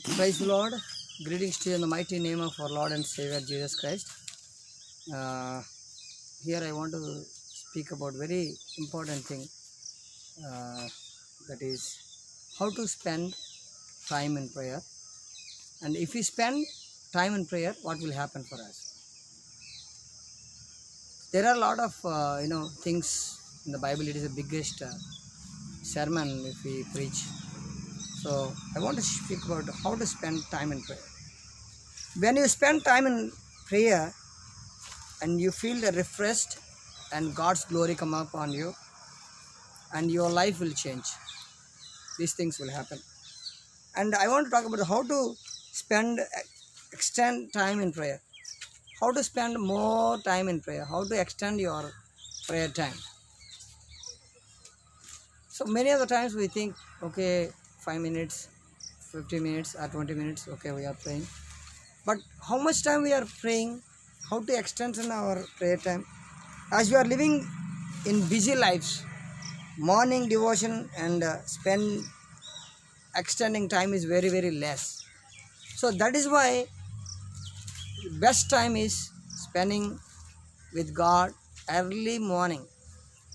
Praise the Lord. Greetings to you in the mighty name of our Lord and Savior Jesus Christ. Uh, Here I want to speak about very important thing, uh, that is how to spend time in prayer. And if we spend time in prayer, what will happen for us? There are a lot of things in the Bible. It is the biggest sermon if we preach. So I want to speak about how to spend time in prayer. When you spend time in prayer, and you feel the refreshed and God's glory come upon you, and your life will change. These things will happen. And I want to talk about how to extend time in prayer, how to spend more time in prayer, how to extend your prayer time. So many of the times we think, okay, 5 minutes, 50 minutes or 20 minutes, okay, we are praying. But how much time we are praying, how to extend our prayer time? As we are living in busy lives, morning devotion and spend extending time is very less. So that is why best time is spending with God early morning.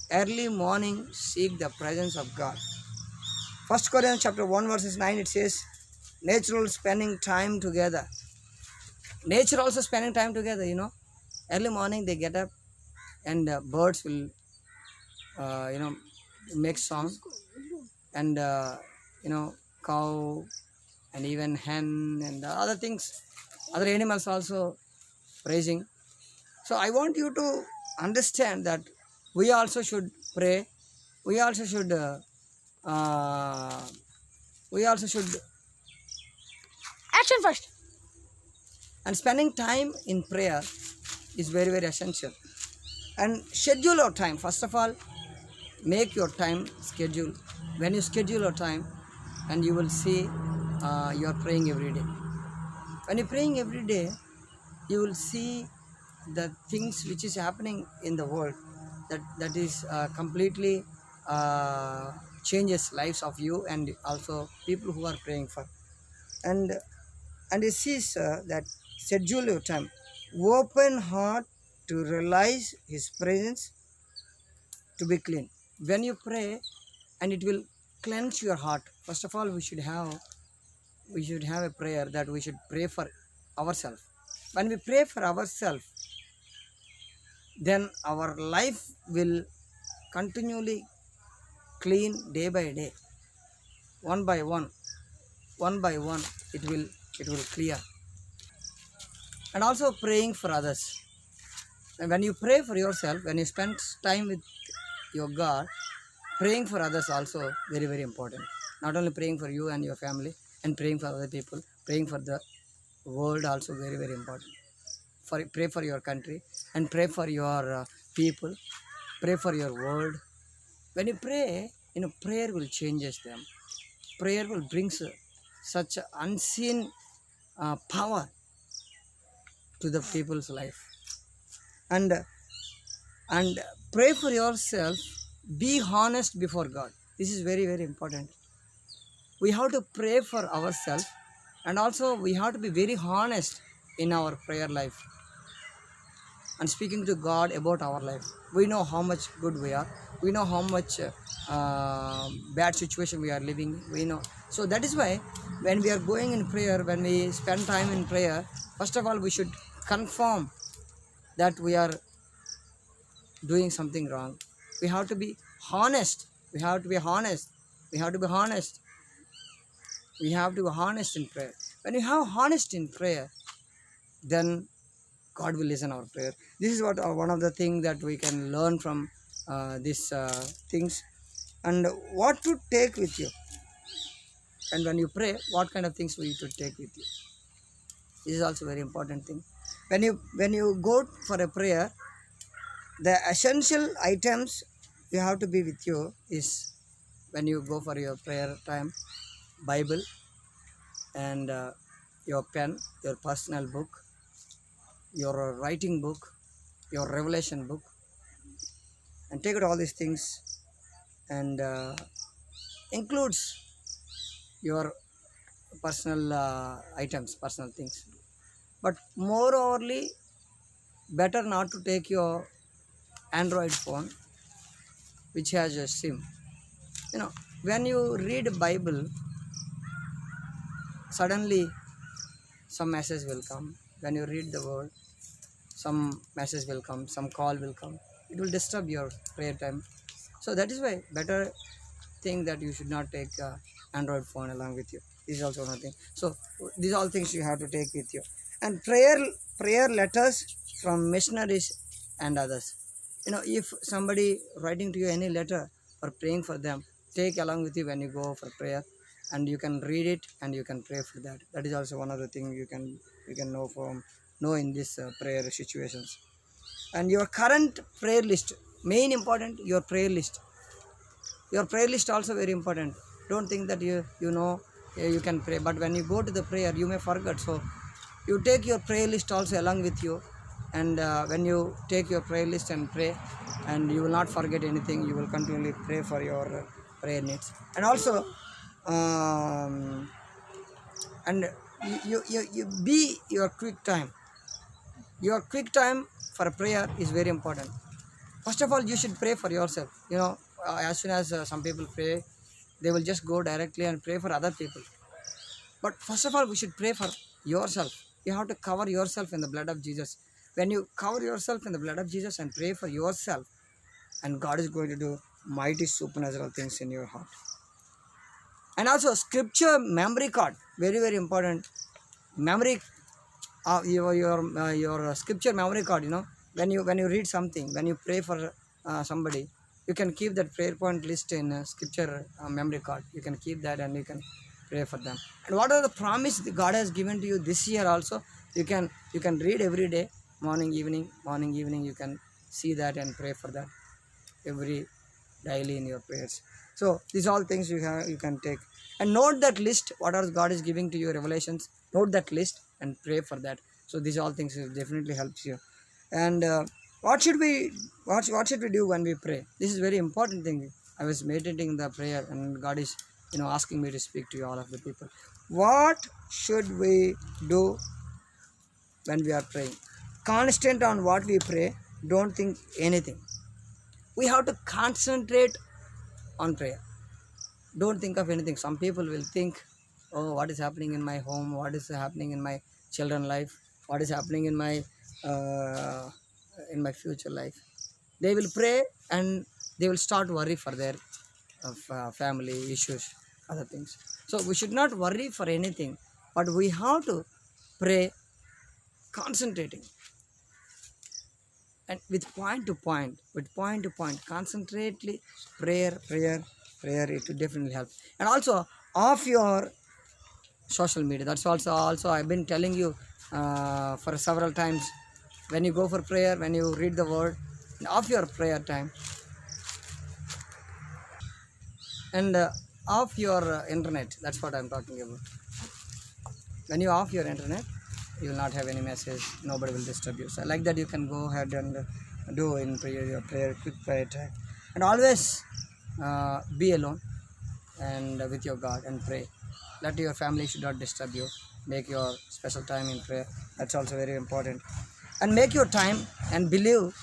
Early morning, seek the presence of God. First Corinthians chapter 1 verses 9, it says natural spending time together. Nature also spending time together, early morning they get up, and birds will make song, and cow and even hen and other things, other animals also praising. So I want you to understand that we also should pray. We also should uh, we also should Action first. and spending time in prayer is very essential. And schedule your time. First of all, make your time schedule. When you schedule your time, and you will see you are praying every day. When you're praying every day, you will see the things which is happening in the world, that is completely changes lives of you and also people who are praying for. And it says that schedule your time, open heart to realize his presence, to be clean. When you pray, and it will cleanse your heart. First of all, we should have a prayer that we should pray for ourselves. When we pray for ourselves, then our life will continually clean day by day, one by one, it will clear. And also praying for others. And when you pray for yourself, when you spend time with your God, praying for others also very important. Not only praying for you and your family, and praying for other people, praying for the world also very important. Pray for your country, and pray for your people, pray for your world. When you pray, prayer will changes them. Prayer will bring such unseen power to the people's life. And and pray for yourself. Be honest before God. This is very important. We have to pray for ourselves, and also we have to be very honest in our prayer life, and speaking to God about our life. We know how much good we are. We know how much bad situation we are living. We know. So that is why when we are going in prayer, when we spend time in prayer, first of all we should confirm that we are doing something wrong. We have to be honest. We have to be honest. We have to be honest. We have to be honest in prayer. When you have honest in prayer, then God will listen our prayer. This is what one of the things that we can learn from these things. And what to take with you. And when you pray, what kind of things will you to take with you? This is also very important thing. When you go for a prayer, the essential items you have to be with you is, when you go for your prayer time, Bible, and your pen, your personal book, your writing book, your revelation book, and take out all these things, and includes your personal items, personal things. But moreoverly, better not to take your Android phone which has a SIM. You know, when you read Bible, suddenly some message will come. When you read the word, some message will come, some call will come. It will disturb your prayer time. So that is why better thing that you should not take Android phone along with you. This is also one thing. So these all things you have to take with you. And prayer letters from missionaries and others. You know, if somebody writing to you any letter or praying for them, take along with you when you go for prayer, and you can read it and you can pray for that. That is also one of the things you can know in this prayer situations. And your current prayer list, main important, your prayer list also very important. Don't think that you know you can pray, but when you go to the prayer you may forget. So you take your prayer list also along with you, and when you take your prayer list and pray, and you will not forget anything, you will continually pray for your prayer needs. And also and you be your quick time for prayer is very important. First of all, you should pray for yourself. You know, as soon as some people pray, they will just go directly and pray for other people. But first of all, we should pray for yourself. You have to cover yourself in the blood of Jesus. When you cover yourself in the blood of Jesus and pray for yourself, and God is going to do mighty supernatural things in your heart. And also, scripture memory card, very very important. Memory, your scripture memory card. You know, when you read something, when you pray for somebody, you can keep that prayer point list in scripture memory card. You can keep that and you can pray for them. And what are the promise that God has given to you this year also? You can read every day, morning evening. You can see that and pray for that every daily in your prayers. So these all things you can take and note that list. What are God is giving to you, revelations, note that list and pray for that. So these all things will definitely helps you. And what should we do when we pray? This is very important thing. I was meditating the prayer and God is asking me to speak to you all of the people. What should we do when we are praying? Constant on what we pray. Don't think anything. We have to concentrate on prayer. Don't think of anything. Some people will think, oh, what is happening in my home? What is happening in my children life? What is happening in my future life? They will pray and they will start worry for their family issues, other things. So we should not worry for anything, but we have to pray concentrating. And with point to point, concentrately prayer, it will definitely help. And also off your social media. That's also I've been telling you for several times. When you go for prayer, when you read the word, off your prayer time, and off your internet. That's what I'm talking about. When you off your internet, you will not have any message. Nobody will disturb you. So like that, you can go ahead and do in prayer your quick prayer time, and always be alone and with your God and pray. Let your family should not disturb you. Make your special time in prayer. That's also very important. And make your time and believe